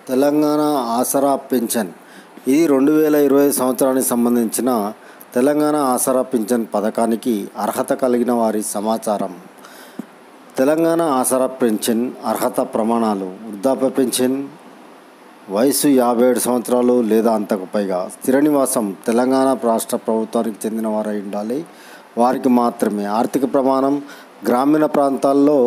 తెలంగాణ ఆసరా pension ఇది 2020 సంవత్సరానికి సంబంధించిన తెలంగాణ ఆసరా పింఛన్ పథకానికి అర్హత కలిగిన వారి సమాచారం. తెలంగాణ ఆసరా పింఛన్ అర్హత ప్రమాణాలు: వృద్ధాప్య పింఛన్, వయసు 57 సంవత్సరాలు లేదా అంతకు పైగా, స్థిర నివాసం తెలంగాణ రాష్ట్ర ప్రభుత్వానికి చెందిన వారై ఉండాలి, వారికి మాత్రమే. ఆర్థిక ప్రమాణం: గ్రామీణ ప్రాంతాల్లో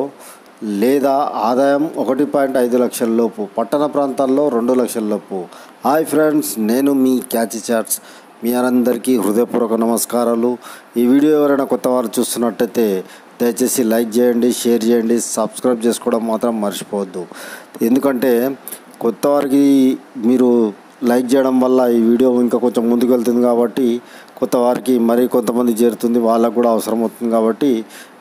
లేదా ఆదాయం 1.5 లక్షల లోపు, పట్టణ ప్రాంతాల్లో 2 లక్షల లోపు. హాయ్ ఫ్రెండ్స్, నేను మీ క్యాచీ చాట్స్. మీ అందరికీ హృదయపూర్వక నమస్కారాలు. ఈ వీడియో ఎవరైనా కొత్త వారు చూస్తున్నట్టయితే దయచేసి లైక్ చేయండి, షేర్ చేయండి, సబ్స్క్రైబ్ చేసుకోవడం మాత్రం మర్చిపోవద్దు. ఎందుకంటే కొత్త వారికి మీరు లైక్ చేయడం వల్ల ఈ వీడియో ఇంకా కొంచెం ముందుకు వెళ్తుంది కాబట్టి కొత్త వారికి మరి కొంతమంది చేరుతుంది, వాళ్ళకు కూడా అవసరం అవుతుంది. కాబట్టి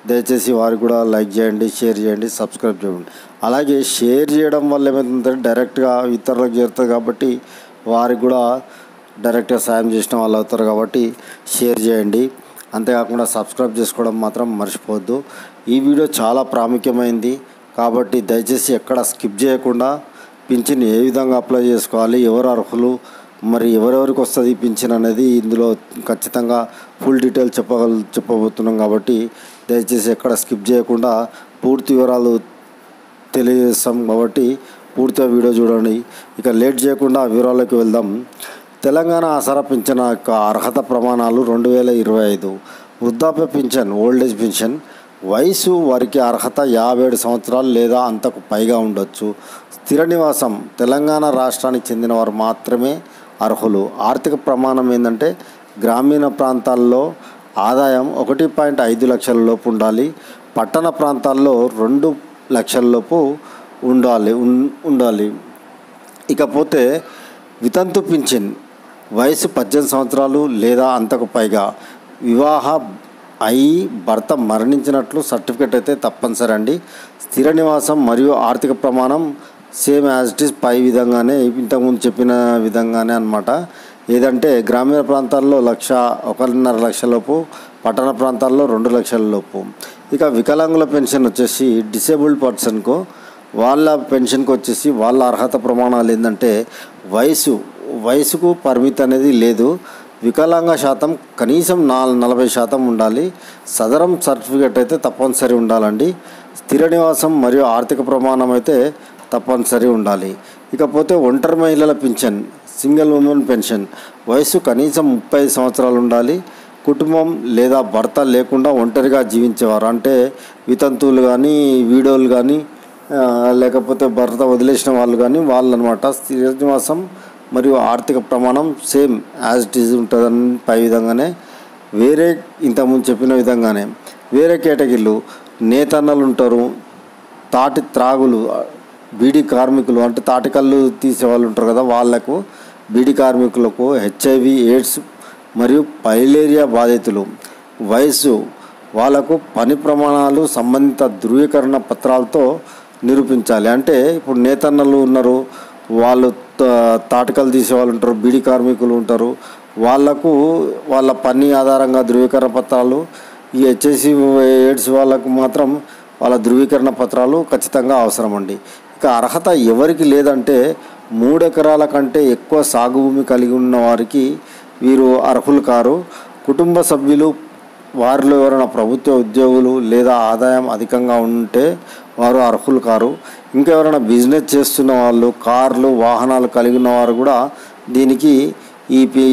దయచేసి వారికి కూడా లైక్ చేయండి, షేర్ చేయండి, సబ్స్క్రైబ్ చేయండి. అలాగే షేర్ చేయడం వల్ల ఏమవుతుందంటే డైరెక్ట్గా ఇతరులకు చేరుతుంది కాబట్టి వారికి కూడా డైరెక్ట్గా సాయం చేసిన వాళ్ళు అవుతారు. కాబట్టి షేర్ చేయండి. అంతేకాకుండా సబ్స్క్రైబ్ చేసుకోవడం మాత్రం మర్చిపోవద్దు. ఈ వీడియో చాలా ప్రాముఖ్యమైనది కాబట్టి దయచేసి ఎక్కడ స్కిప్ చేయకుండా పింఛన్ ఏ విధంగా అప్లై చేసుకోవాలి, ఎవరు అర్హులు, మరి ఎవరెవరికి వస్తుంది ఈ పింఛన్ అనేది ఇందులో ఖచ్చితంగా ఫుల్ డీటెయిల్ చెప్పబోతున్నాం. కాబట్టి దయచేసి ఎక్కడ స్కిప్ చేయకుండా పూర్తి వివరాలు తెలియజేస్తాం. కాబట్టి పూర్తిగా వీడియో చూడండి. ఇక లేట్ చేయకుండా వివరాలకు వెళ్దాం. తెలంగాణ ఆసరా పింఛన్ యొక్క అర్హత ప్రమాణాలు 2025. వృద్ధాప్య పింఛన్, ఓల్డేజ్ పింఛన్, వయసు వారికి అర్హత 57 సంవత్సరాలు లేదా అంతకు పైగా ఉండొచ్చు. స్థిర నివాసం తెలంగాణ రాష్ట్రానికి చెందిన వారు మాత్రమే అర్హులు. ఆర్థిక ప్రమాణం ఏంటంటే గ్రామీణ ప్రాంతాల్లో ఆదాయం 1.5 లక్షల లోపు ఉండాలి, పట్టణ ప్రాంతాల్లో 2 లక్షల లోపు ఉండాలి. ఇకపోతే వితంతు పింఛన్, వయసు 18 సంవత్సరాలు లేదా అంతకు పైగా, వివాహం అయి భర్త మరణించినట్లు సర్టిఫికేట్ అయితే తప్పనిసరి అండి. స్థిర నివాసం మరియు ఆర్థిక ప్రమాణం సేమ్ యాజ్ ఇట్ ఈస్ పై విధంగానే, ఇంతకుముందు చెప్పిన విధంగానే అన్నమాట. ఏదంటే గ్రామీణ ప్రాంతాల్లో 1.5 లక్షల లోపు, పట్టణ ప్రాంతాల్లో 2 లక్షల లోపు. ఇక వికలాంగుల పెన్షన్ వచ్చేసి డిసేబుల్డ్ పర్సన్కు వాళ్ళ పెన్షన్కి వచ్చేసి వాళ్ళ అర్హత ప్రమాణాలు ఏంటంటే వయసుకు పరిమితి అనేది లేదు. వికలాంగ శాతం కనీసం 40% ఉండాలి. సదరం సర్టిఫికేట్ అయితే తప్పనిసరి ఉండాలండి. స్థిర నివాసం మరియు ఆర్థిక ప్రమాణం అయితే తప్పనిసరి ఉండాలి. ఇకపోతే ఒంటరి మహిళల పింఛన్, సింగిల్ ఉమెన్ పెన్షన్, వయసు కనీసం 30 సంవత్సరాలు ఉండాలి. కుటుంబం లేదా భర్త లేకుండా ఒంటరిగా జీవించేవారు, అంటే వితంతువులు కానీ, వీడోలు కానీ, లేకపోతే భర్త వదిలేసిన వాళ్ళు కానీ వాళ్ళనమాట. స్థిర నివాసం మరియు ఆర్థిక ప్రమాణం సేమ్ యాజ్ ఇట్ ఈజ్ ఉంటుందని పై విధంగానే. వేరే ఇంతకుముందు చెప్పిన విధంగానే వేరే కేటగిరీలు నేతన్నలు ఉంటారు, తాటి త్రాగులు, బీడీ కార్మికులు అంటే తాటికల్లు తీసేవాళ్ళు ఉంటారు కదా, వాళ్లకు, బీడీ కార్మికులకు, HIV ఎయిడ్స్ మరియు పైలేరియా బాధితులు. వయసు వాళ్ళకు పని ప్రమాణాలు సంబంధిత ధృవీకరణ పత్రాలతో నిరూపించాలి. అంటే ఇప్పుడు నేతన్నలు ఉన్నారు, వాళ్ళు తాటికలు తీసేవాళ్ళు ఉంటారు, బీడీ కార్మికులు ఉంటారు, వాళ్లకు వాళ్ళ పని ఆధారంగా ధృవీకరణ పత్రాలు. ఈ HIV ఎయిడ్స్ వాళ్ళకు మాత్రం వాళ్ళ ధృవీకరణ పత్రాలు ఖచ్చితంగా అవసరం అండి. ఇక అర్హత ఎవరికి లేదంటే 3 ఎకరాల కంటే ఎక్కువ సాగు భూమి కలిగి ఉన్న వారికి వీరు అర్హులు కారు. కుటుంబ సభ్యులు వారిలో ఎవరైనా ప్రభుత్వ ఉద్యోగులు లేదా ఆదాయం అధికంగా ఉంటే వారు అర్హులు కారు. ఇంకా ఎవరైనా బిజినెస్ చేస్తున్న వాళ్ళు, కార్లు, వాహనాలు కలిగి ఉన్నవారు కూడా దీనికి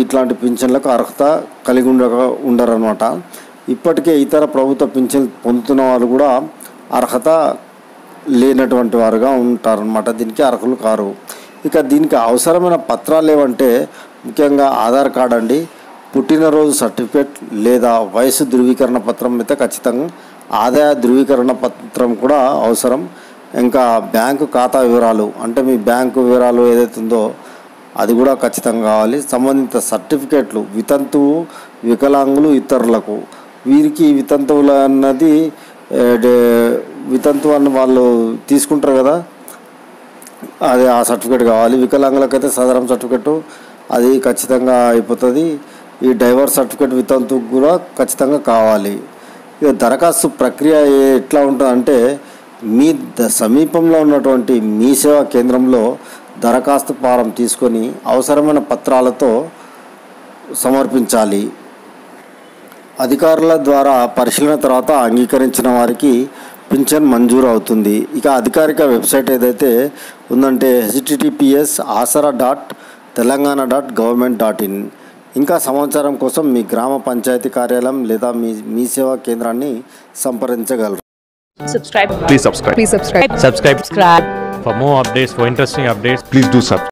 ఇట్లాంటి పింఛన్లకు అర్హత కలిగి ఉండరన్నమాట. ఇప్పటికే ఇతర ప్రభుత్వ పింఛన్ పొందుతున్న వాళ్ళు కూడా అర్హత లేనటువంటి వారుగా ఉంటారన్నమాట. దీనికి అర్హులు కారు. ఇక దీనికి అవసరమైన పత్రాలు ఏవంటే ముఖ్యంగా ఆధార్ కార్డ్ అండి, పుట్టినరోజు సర్టిఫికేట్ లేదా వయసు ధృవీకరణ పత్రం అయితే ఖచ్చితంగా, ఆదాయ ధృవీకరణ పత్రం కూడా అవసరం. ఇంకా బ్యాంకు ఖాతా వివరాలు, అంటే మీ బ్యాంకు వివరాలు ఏదైతే ఉందో అది కూడా ఖచ్చితంగా కావాలి. సంబంధిత సర్టిఫికేట్లు వితంతువు, వికలాంగులు, ఇతరులకు. వీరికి వితంతువులు అన్నది వితంతువు అని వాళ్ళు తీసుకుంటారు కదా, అది ఆ సర్టిఫికేట్ కావాలి. వికలాంగులకైతే సదరం సర్టిఫికేటు అది ఖచ్చితంగా అయిపోతుంది. ఈ డైవర్స్ సర్టిఫికేట్ వితంతువుకు కూడా ఖచ్చితంగా కావాలి. ఇక దరఖాస్తు ప్రక్రియ ఎట్లా ఉంటుందంటే మీ సమీపంలో ఉన్నటువంటి మీ సేవా కేంద్రంలో దరఖాస్తు ఫారం తీసుకొని అవసరమైన పత్రాలతో సమర్పించాలి. అధికారుల ద్వారా పరిశీలన తర్వాత అంగీకరించిన వారికి పింఛన్ మంజూరు అవుతుంది. ఇక అధికారిక వెబ్సైట్ ఏదైతే ఉందంటే https://asara.telangana.government.in. ఇంకా సమాచారం కోసం మీ గ్రామ పంచాయతీ కార్యాలయం లేదా మీ సేవా కేంద్రాన్ని సంప్రదించగలరు. Please subscribe. For more updates, for interesting updates, Please do subscribe.